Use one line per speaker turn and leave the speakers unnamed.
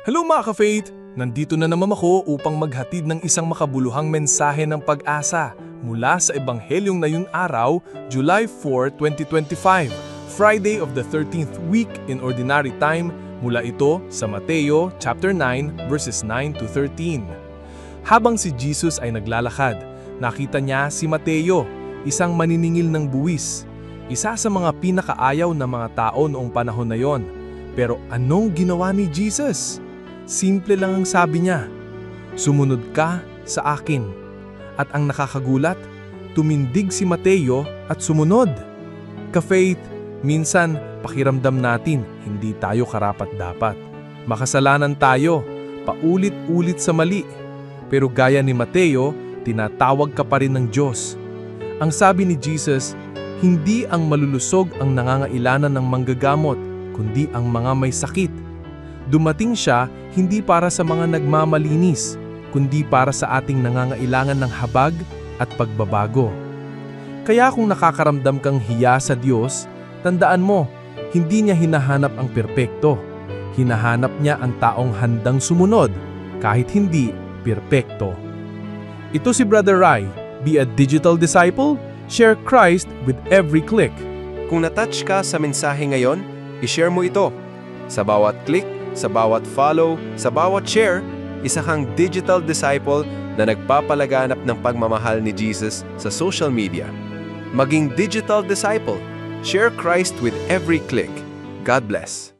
Hello mga ka-Faith! Nandito na naman ako upang maghatid ng isang makabuluhang mensahe ng pag-asa mula sa Ebanghelyong na yun araw, July 4, 2025, Friday of the 13th week in Ordinary Time, mula ito sa Mateo chapter 9 verses 9 to 13. Habang si Jesus ay naglalakad, nakita niya si Mateo, isang maniningil ng buwis, isa sa mga pinakaayaw na mga tao noong panahon na yon. Pero anong ginawa ni Jesus? Simple lang ang sabi niya, "Sumunod ka sa akin." At ang nakakagulat, tumindig si Mateo at sumunod. Ka-Faith, minsan pakiramdam natin hindi tayo karapat-dapat. Makasalanan tayo, paulit-ulit sa mali. Pero gaya ni Mateo, tinatawag ka pa rin ng Diyos. Ang sabi ni Jesus, hindi ang malulusog ang nangangailangan ng manggagamot, kundi ang mga may sakit. Dumating siya hindi para sa mga nagmamalinis, kundi para sa ating nangangailangan ng habag at pagbabago. Kaya kung nakakaramdam kang hiya sa Diyos, tandaan mo, hindi niya hinahanap ang perpekto. Hinahanap niya ang taong handang sumunod, kahit hindi perpekto. Ito si Brother Rai. Be a digital disciple, share Christ with every click.
Kung natouch ka sa mensahe ngayon, i-share mo ito. Sa bawat click, sa bawat follow, sa bawat share, isa kang digital disciple na nagpapalaganap ng pagmamahal ni Jesus sa social media. Maging digital disciple. Share Christ with every click. God bless.